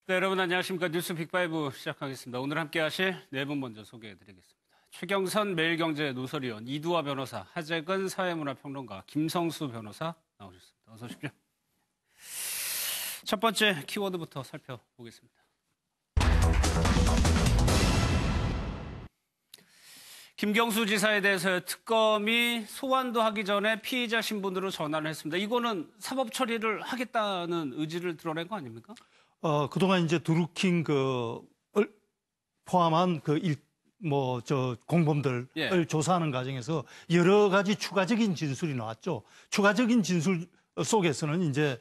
네, 여러분 안녕하십니까. 뉴스 빅5 시작하겠습니다. 오늘 함께 하실 네 분 먼저 소개해드리겠습니다. 최경선 매일경제 노설위원, 이두화 변호사, 하재근 사회문화평론가, 김성수 변호사 나오셨습니다. 어서 오십시오. 첫 번째 키워드부터 살펴보겠습니다. 김경수 지사에 대해서 특검이 소환도 하기 전에 피의자 신분으로 전환을 했습니다. 이거는 사법 처리를 하겠다는 의지를 드러낸 거 아닙니까? 그동안 이제 드루킹 포함한 공범들을 조사하는 과정에서 여러 가지 추가적인 진술이 나왔죠. 추가적인 진술 속에서는 이제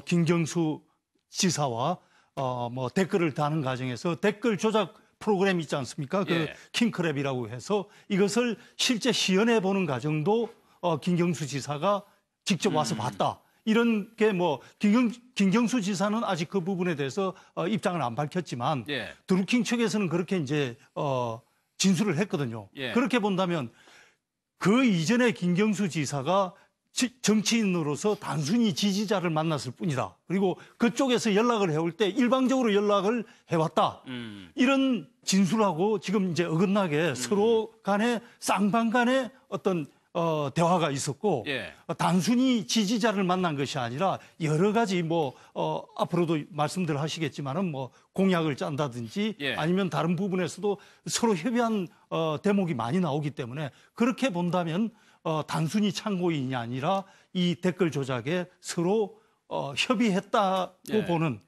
김경수 지사와 댓글을 다는 과정에서 댓글 조작 프로그램 있지 않습니까? 킹크랩이라고 해서 이것을 실제 시연해 보는 과정도 김경수 지사가 직접 와서 봤다. 이런 게 김경수 지사는 아직 그 부분에 대해서 입장을 안 밝혔지만 드루킹 측에서는 그렇게 이제 진술을 했거든요. 그렇게 본다면 그 이전에 김경수 지사가 정치인으로서 단순히 지지자를 만났을 뿐이다. 그리고 그쪽에서 연락을 해올 때 일방적으로 연락을 해왔다. 이런 진술하고 지금 이제 어긋나게 서로 간에 쌍방 간에 어떤 대화가 있었고 단순히 지지자를 만난 것이 아니라 여러 가지 앞으로도 말씀들 하시겠지만은 공약을 짠다든지 아니면 다른 부분에서도 서로 협의한 대목이 많이 나오기 때문에 그렇게 본다면 단순히 참고인이 아니라 이 댓글 조작에 서로 협의했다고 보는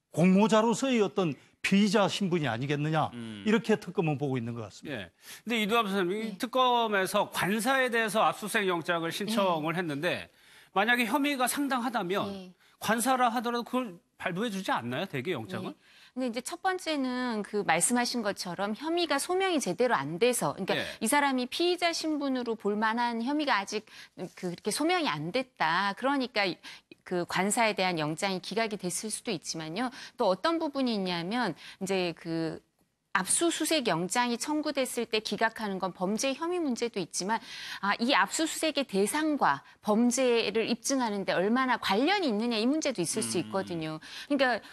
공모자로서의 어떤 피의자 신분이 아니겠느냐 이렇게 특검은 보고 있는 것 같습니다. 근데 이두화 변호사님, 특검에서 관사에 대해서 압수수색 영장을 신청을 했는데 만약에 혐의가 상당하다면 관사라 하더라도 그걸 발부해주지 않나요? 대개 영장은? 근데 이제 첫 번째는 그 말씀하신 것처럼 혐의가 소명이 제대로 안 돼서, 그러니까 이 사람이 피의자 신분으로 볼 만한 혐의가 아직 그렇게 소명이 안 됐다. 그러니까 그 관사에 대한 영장이 기각이 됐을 수도 있지만요. 또 어떤 부분이 있냐면 이제 그 압수수색 영장이 청구됐을 때 기각하는 건 범죄 혐의 문제도 있지만 이 압수수색의 대상과 범죄를 입증하는 데 얼마나 관련이 있느냐 이 문제도 있을 수 있거든요. 그러니까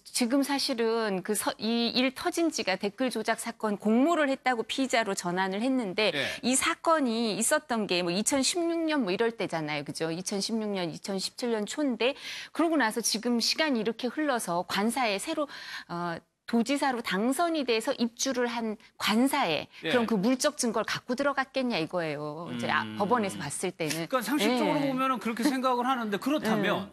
지금 사실은 이 일 터진 지가 댓글 조작 사건 공모를 했다고 피의자로 전환을 했는데 이 사건이 있었던 게 2016년 이럴 때잖아요. 그죠? 2016년, 2017년 초인데 그러고 나서 지금 시간이 이렇게 흘러서 관사에 새로 도지사로 당선이 돼서 입주를 한 관사에 그럼 그 물적 증거를 갖고 들어갔겠냐 이거예요. 이제 법원에서 봤을 때는. 그러니까 상식적으로 보면은 그렇게 생각을 하는데 그렇다면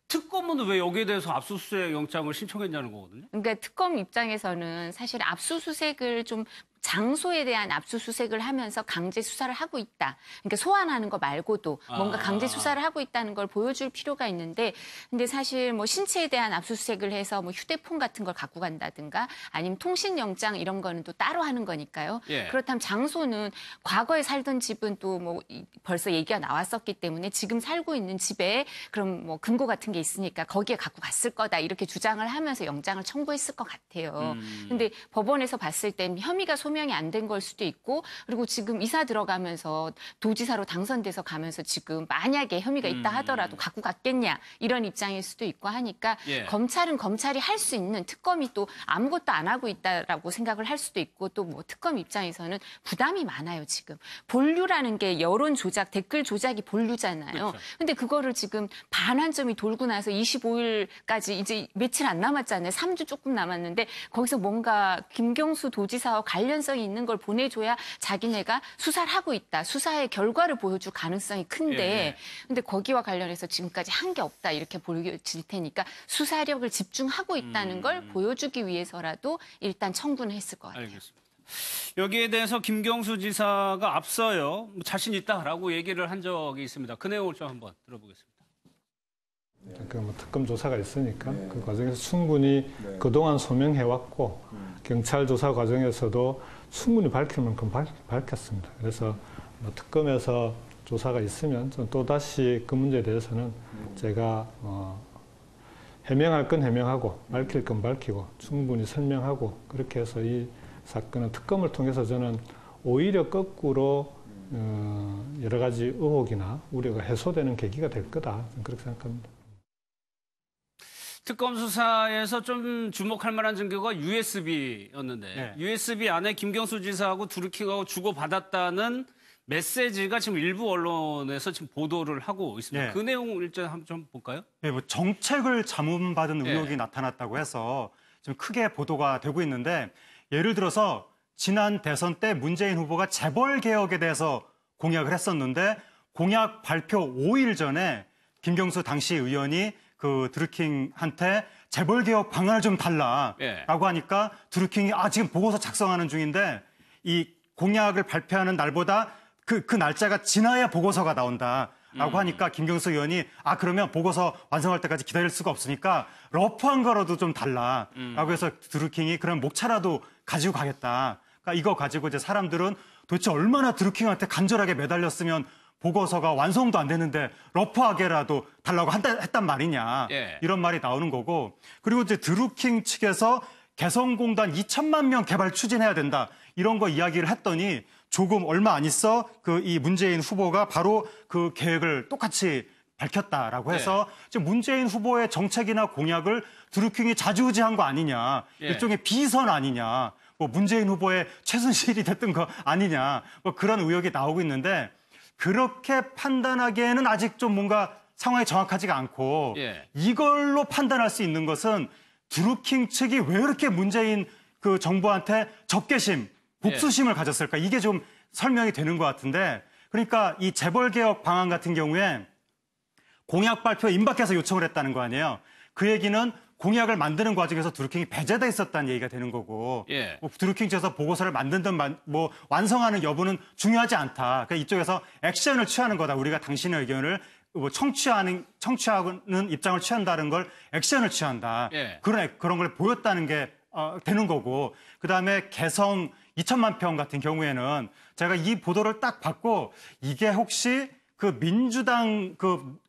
특검은 왜 여기에 대해서 압수수색 영장을 신청했냐는 거거든요. 그러니까 특검 입장에서는 사실 압수수색을 좀 장소에 대한 압수수색을 하면서 강제 수사를 하고 있다. 그러니까 소환하는 거 말고도 뭔가 강제 수사를 하고 있다는 걸 보여줄 필요가 있는데, 근데 사실 신체에 대한 압수수색을 해서 휴대폰 같은 걸 갖고 간다든가 아니면 통신영장 이런 거는 또 따로 하는 거니까요. 그렇다면 장소는 과거에 살던 집은 또 벌써 얘기가 나왔었기 때문에 지금 살고 있는 집에 그럼 금고 같은 게 있으니까 거기에 갖고 갔을 거다 이렇게 주장을 하면서 영장을 청구했을 것 같아요. 근데 법원에서 봤을 땐 혐의가 소명이 안 된 걸 수도 있고, 그리고 지금 이사 들어가면서 도지사로 당선돼서 가면서 지금 만약에 혐의가 있다 하더라도 갖고 갔겠냐 이런 입장일 수도 있고 하니까 검찰은 검찰이 할 수 있는, 특검이 또 아무것도 안 하고 있다라고 생각을 할 수도 있고, 또 특검 입장에서는 부담이 많아요. 지금 본류라는 게 여론 조작, 댓글 조작이 본류잖아요. 근데 그거를 지금 반환점이 돌고 나서 25일까지 이제 며칠 안 남았잖아요. 3주 조금 남았는데 거기서 뭔가 김경수 도지사와 관련성이 있는 걸 보내줘야 자기네가 수사를 하고 있다. 수사의 결과를 보여줄 가능성이 큰데 근데 거기와 관련해서 지금까지 한 게 없다. 이렇게 보여질 테니까 수사력을 집중하고 있다는 걸 보여주기 위해서라도 일단 청구는 했을 것 같아요. 알겠습니다. 여기에 대해서 김경수 지사가 앞서요. 자신 있다라고 얘기를 한 적이 있습니다. 그 내용을 좀 한번 들어보겠습니다. 특검 조사가 있으니까 그 과정에서 충분히 그동안 소명해왔고 경찰 조사 과정에서도 충분히 밝힐 만큼 밝혔습니다. 그래서 특검에서 조사가 있으면 또다시 그 문제에 대해서는 제가 해명할 건 해명하고 밝힐 건 밝히고 충분히 설명하고 그렇게 해서 이 사건은 특검을 통해서 저는 오히려 거꾸로 여러 가지 의혹이나 우려가 해소되는 계기가 될 거다. 그렇게 생각합니다. 특검 수사에서 좀 주목할 만한 증거가 USB였는데 네. USB 안에 김경수 지사하고 드루킹하고 주고받았다는 메시지가 지금 일부 언론에서 지금 보도를 하고 있습니다. 네. 그 내용 일단 한번 좀 볼까요? 예, 뭐 정책을 자문받은 예. 의혹이 나타났다고 해서 지금 크게 보도가 되고 있는데 예를 들어서 지난 대선 때 문재인 후보가 재벌 개혁에 대해서 공약을 했었는데 공약 발표 5일 전에 김경수 당시 의원이 그 드루킹한테 재벌 개혁 방안을 좀 달라라고 예. 하니까 드루킹이 지금 보고서 작성하는 중인데 이 공약을 발표하는 날보다 그 날짜가 지나야 보고서가 나온다라고 하니까 김경수 의원이 그러면 보고서 완성할 때까지 기다릴 수가 없으니까 러프한 거라도 좀 달라라고 해서 드루킹이 그럼 목차라도 가지고 가겠다. 그러니까 이거 가지고 이제 사람들은 도대체 얼마나 드루킹한테 간절하게 매달렸으면 보고서가 완성도 안 되는데 러프하게라도 달라고 했단 말이냐. 예. 이런 말이 나오는 거고. 그리고 이제 드루킹 측에서 개성공단 2천만 명 개발 추진해야 된다. 이런 거 이야기를 했더니 조금 얼마 안 있어 이 문재인 후보가 바로 그 계획을 똑같이 밝혔다라고 해서 지금 문재인 후보의 정책이나 공약을 드루킹이 좌지우지한 거 아니냐. 예. 일종의 비선 아니냐. 뭐 문재인 후보의 최순실이 됐던 거 아니냐. 뭐 그런 의혹이 나오고 있는데 그렇게 판단하기에는 아직 좀 뭔가 상황이 정확하지가 않고 예. 이걸로 판단할 수 있는 것은 드루킹 측이 왜 이렇게 문재인 그 정부한테 적개심, 복수심을 가졌을까? 이게 좀 설명이 되는 것 같은데 그러니까 이 재벌개혁 방안 같은 경우에 공약 발표에 임박해서 요청을 했다는 거 아니에요. 그 얘기는 공약을 만드는 과정에서 드루킹이 배제돼 있었다는 얘기가 되는 거고 예. 뭐 드루킹 측에서 보고서를 만든든 뭐 완성하는 여부는 중요하지 않다. 그러니까 이쪽에서 액션을 취하는 거다. 우리가 당신의 의견을 뭐 청취하는 입장을 취한다는 걸 액션을 취한다. 예. 그런 걸 보였다는 게 되는 거고 그다음에 개성 2천만 평 같은 경우에는 제가 이 보도를 딱 받고 이게 혹시 그 민주당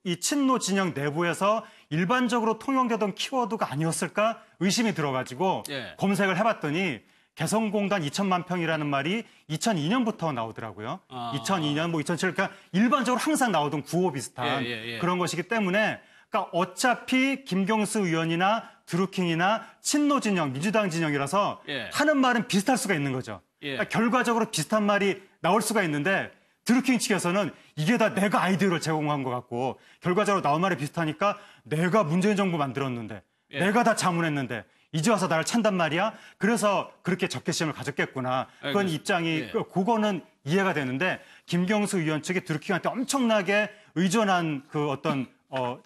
이 친노 진영 내부에서 일반적으로 통용되던 키워드가 아니었을까 의심이 들어가지고 예. 검색을 해봤더니 개성공단 2천만 평이라는 말이 2002년부터 나오더라고요. 2002년, 2007, 그러니까 일반적으로 항상 나오던 구호 비슷한 그런 것이기 때문에 그러니까 어차피 김경수 의원이나 드루킹이나 친노 진영, 민주당 진영이라서 하는 말은 비슷할 수가 있는 거죠. 그러니까 결과적으로 비슷한 말이 나올 수가 있는데 드루킹 측에서는 이게 다 내가 아이디어를 제공한 것 같고 결과적으로 나온 말이 비슷하니까 내가 문재인 정부 만들었는데 내가 다 자문했는데 이제 와서 나를 찬단 말이야? 그래서 그렇게 적개심을 가졌겠구나. 그건 입장이 그거는 이해가 되는데 김경수 의원 측이 드루킹한테 엄청나게 의존한 그 어떤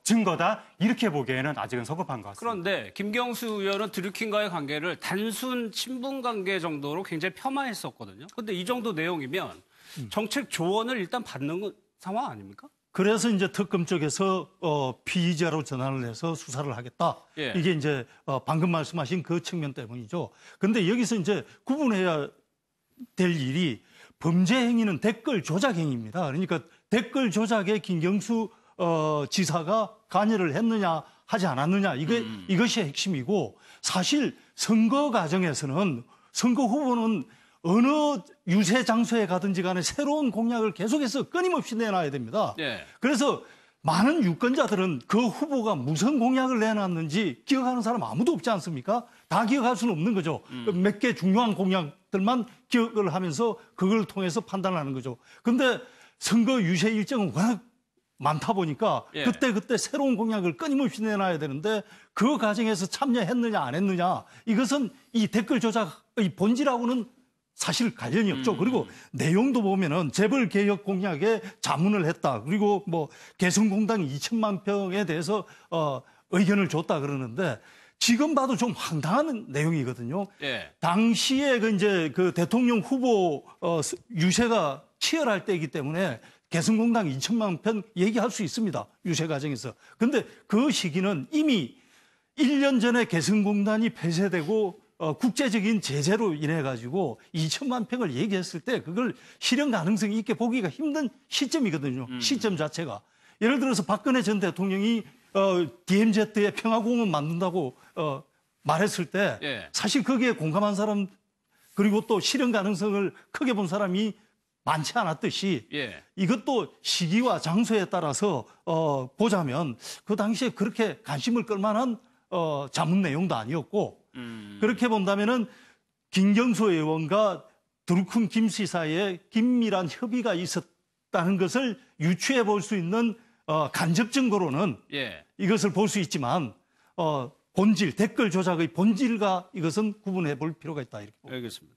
증거다 이렇게 보기에는 아직은 서급한 것 같습니다. 그런데 김경수 의원은 드루킹과의 관계를 단순 친분 관계 정도로 굉장히 폄하했었거든요. 그런데 이 정도 내용이면 정책 조언을 일단 받는 상황 아닙니까? 그래서 이제 특검 쪽에서 피의자로 전환을 해서 수사를 하겠다. 이게 이제 방금 말씀하신 그 측면 때문이죠. 근데 여기서 이제 구분해야 될 일이 범죄 행위는 댓글 조작 행위입니다. 그러니까 댓글 조작에 김경수 지사가 관여를 했느냐 하지 않았느냐 이것이 핵심이고 사실 선거 과정에서는 선거 후보는 어느 유세 장소에 가든지 간에 새로운 공약을 계속해서 끊임없이 내놔야 됩니다. 그래서 많은 유권자들은 그 후보가 무슨 공약을 내놨는지 기억하는 사람 아무도 없지 않습니까? 다 기억할 수는 없는 거죠. 몇 개 중요한 공약들만 기억을 하면서 그걸 통해서 판단하는 거죠. 근데 선거 유세 일정은 워낙 많다 보니까 그때 새로운 공약을 끊임없이 내놔야 되는데 그 과정에서 참여했느냐 안 했느냐 이것은 이 댓글 조작의 본질하고는 사실 관련이 없죠. 그리고 내용도 보면은 재벌 개혁 공약에 자문을 했다. 그리고 뭐 개성공단 2천만 평에 대해서 의견을 줬다 그러는데 지금 봐도 좀 황당한 내용이거든요. 당시에 그 대통령 후보 유세가 치열할 때이기 때문에 개성공단 2천만 평 얘기할 수 있습니다. 유세 과정에서. 근데 그 시기는 이미 1년 전에 개성공단이 폐쇄되고 국제적인 제재로 인해 가지고 2천만 평을 얘기했을 때 그걸 실현 가능성이 있게 보기가 힘든 시점이거든요. 시점 자체가. 예를 들어서 박근혜 전 대통령이 DMZ에 평화공원 만든다고 말했을 때 사실 거기에 공감한 사람 그리고 또 실현 가능성을 크게 본 사람이 많지 않았듯이 이것도 시기와 장소에 따라서 보자면 그 당시에 그렇게 관심을 끌 만한 자문 내용도 아니었고 그렇게 본다면은 김경수 의원과 드루큰 김 씨 사이에 긴밀한 협의가 있었다는 것을 유추해 볼 수 있는 간접 증거로는 예. 이것을 볼 수 있지만 본질 댓글 조작의 본질과 이것은 구분해 볼 필요가 있다 이렇게 봅니다. 알겠습니다.